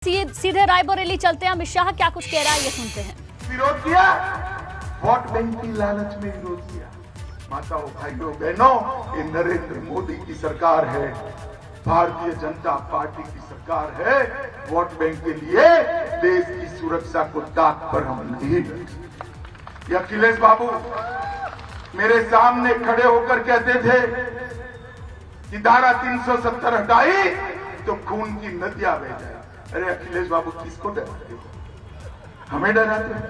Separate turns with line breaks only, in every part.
सीधे रायबरेली चलते हैं। अमित शाह क्या कुछ कह रहा है ये सुनते हैं।
विरोध किया, वोट बैंक की लालच में विरोध किया। माताओं भाइयों बहनों, ये नरेंद्र मोदी की सरकार है, भारतीय जनता पार्टी की सरकार है। वोट बैंक के लिए देश की सुरक्षा को ताक पर हम नहीं रखते। अखिलेश बाबू मेरे सामने खड़े होकर कहते थे कि धारा 370 हटाई तो खून की नदियां बह जाए। अरे अखिलेश बाबू किसको डराते हो? हमें डराते हो?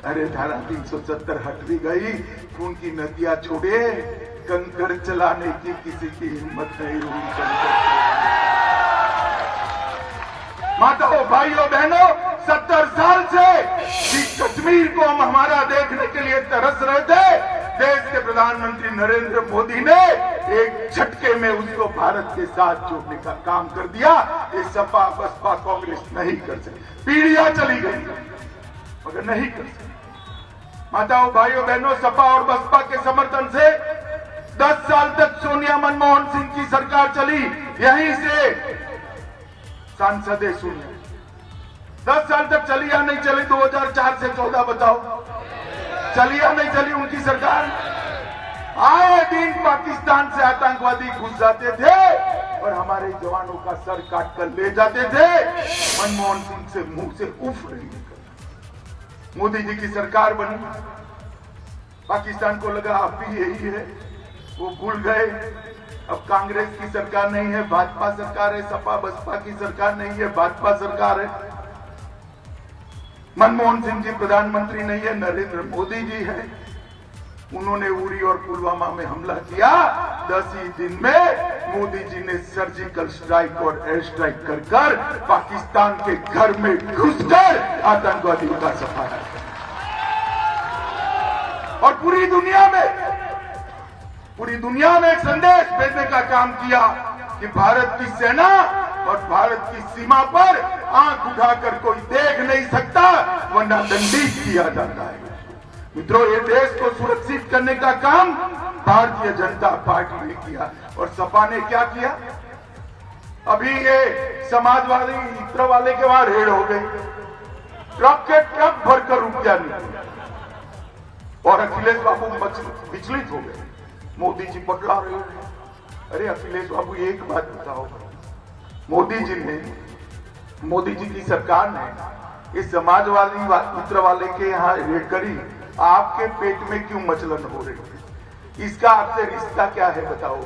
अरे धारा 370 हट भी गई, खून की नदियां छोड़े, कंकड़ चलाने की किसी की हिम्मत नहीं हुई। माताओं भाइयों बहनों, 70 साल से जिस कश्मीर को हम हमारा देखने के लिए तरस रहे थे, देश के प्रधानमंत्री नरेंद्र मोदी ने एक झटके में उसको भारत के साथ जोड़ने का काम कर दिया। ये सपा बसपा कांग्रेस नहीं कर सकी। पीढ़ियां चली गई मगर नहीं कर सकी। माताओं भाइयों बहनों, सपा और बसपा के समर्थन से 10 साल तक सोनिया मनमोहन सिंह की सरकार चली। यहीं से सांसद सुनिए, 10 साल तक चली या नहीं चली? 2004 से 14 बताओ, चली या नहीं चली उनकी सरकार? आए दिन पाकिस्तान से आतंकवादी घुस जाते थे और हमारे जवानों का सर काट कर ले जाते थे। मनमोहन सिंह से मुंह से उफ नहीं निकलता। मोदी जी की सरकार बनी, पाकिस्तान को लगा अब भी यही है, वो भूल गए। अब कांग्रेस की सरकार नहीं है, भाजपा सरकार है। सपा बसपा की सरकार नहीं है, भाजपा सरकार है। मनमोहन सिंह जी प्रधानमंत्री नहीं है, नरेंद्र मोदी जी है। उन्होंने उरी और पुलवामा में हमला किया। 10 ही दिन में मोदी जी ने सर्जिकल स्ट्राइक और एयर स्ट्राइक कर पाकिस्तान के घर में घुसकर आतंकवादियों का सफाया किया और पूरी दुनिया में एक संदेश भेजने का काम किया कि भारत की सेना और भारत की सीमा पर आंख उठाकर कोई देख नहीं सकता, वरना दंडित किया जाता है। मित्रों, ये देश को सुरक्षित करने का काम भारतीय जनता पार्टी ने किया और सपा ने क्या किया? अभी ये समाजवादी इत्र वाले के वहां रेड हो गई, ट्रक के ट्रक भरकर रुपया निकला और अखिलेश बाबू विचलित हो गए। मोदी जी पटला रहे हैं। अरे अखिलेश बाबू एक बात बताओ, मोदी जी की सरकार ने इस समाजवादी मित्र वाले के यहाँ रेड करी, आपके पेट में क्यों मचलन हो रही है? इसका आपसे रिश्ता क्या है बताओ?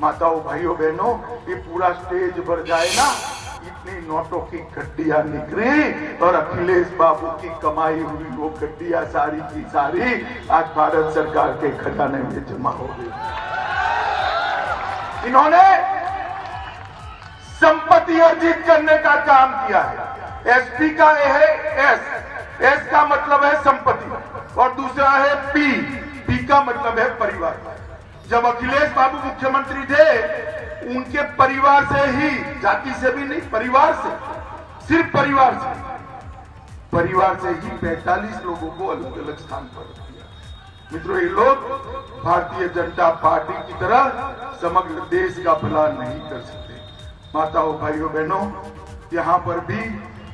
माताओं भाइयों बहनों, ये पूरा स्टेज भर जाए ना, इतनी नोटों की गड्डियां निकली और अखिलेश बाबू की कमाई हुई वो गड्डियां सारी की सारी आज भारत सरकार के खजाने में जमा हो गई। इन्होंने संपत्ति अर्जित करने का काम किया है। एसपी का है एस का मतलब है संपत्ति और दूसरा है पी का मतलब है परिवार। जब अखिलेश बाबू मुख्यमंत्री थे, उनके परिवार से ही, जाति से भी नहीं, परिवार से, सिर्फ परिवार से ही 45 लोगों को अलग अलग स्थान पर किया। मित्रों, ये लोग भारतीय जनता पार्टी की तरह समग्र देश का भला नहीं कर सकते। माताओं भाइयों बहनों, यहाँ पर भी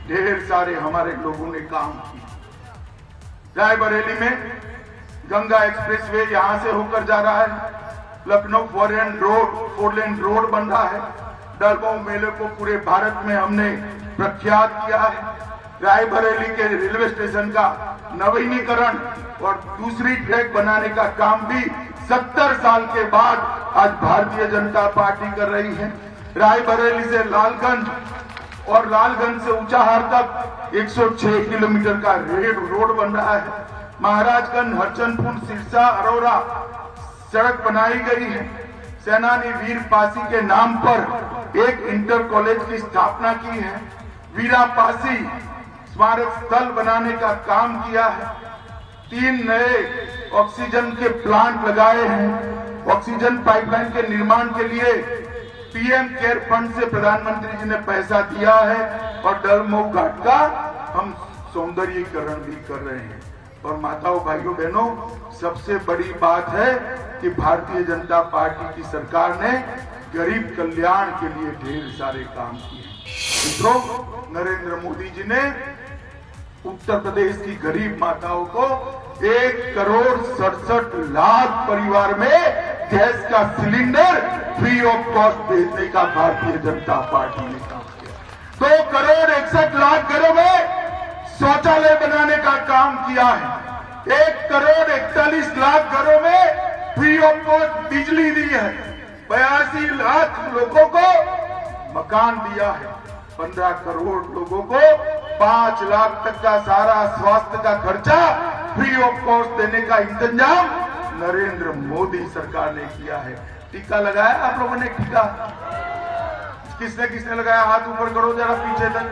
ढेर सारे हमारे लोगों ने काम किया। रायबरेली में गंगा एक्सप्रेसवे यहां से होकर जा रहा है, लखनऊ 4 लेन रोड बन रहा है। दरबार मेले को पूरे भारत में हमने प्रख्यात किया है। रायबरेली के रेलवे स्टेशन का नवीनीकरण और दूसरी ट्रैक बनाने का काम भी 70 साल के बाद आज भारतीय जनता पार्टी कर रही है। रायबरेली से लालगंज और लालगंज से ऊंचाहार तक 106 किलोमीटर का रोड बन रहा है। महाराजगंज, हरचंदपुर, सिरसा, अरोरा सड़क बनाई गई है। सेनानी वीर पासी के नाम पर एक इंटर कॉलेज की स्थापना की है। वीरा पासी स्मारक स्थल बनाने का काम किया है। 3 नए ऑक्सीजन के प्लांट लगाए हैं। ऑक्सीजन पाइपलाइन के निर्माण के लिए पीएम केयर फंड से प्रधानमंत्री जी ने पैसा दिया है और डलमऊ घाट का हम सौंदर्यीकरण भी कर रहे हैं। और माताओं भाइयों बहनों, सबसे बड़ी बात है कि भारतीय जनता पार्टी की सरकार ने गरीब कल्याण के लिए ढेर सारे काम किए। मित्रों, नरेंद्र मोदी जी ने उत्तर प्रदेश की गरीब माताओं को 1,67,00,000 परिवार में गैस का सिलेंडर फ्री ऑफ कॉस्ट भेजने का भारतीय जनता पार्टी ने काम किया। 2,61,00,000 घरों में शौचालय बनाने का काम किया है। 1,41,00,000 घरों में फ्री ऑफ कॉस्ट बिजली दी है। 82 लाख लोगों को मकान दिया है। 15 करोड़ लोगों को 5 लाख तक का सारा स्वास्थ्य का खर्चा फ्री ऑफ कॉस्ट देने का इंतजाम नरेंद्र मोदी सरकार ने किया है। टीका लगाया आप लोगों ने? टीका किसने किसने लगाया? हाथ ऊपर करो जरा पीछे तक।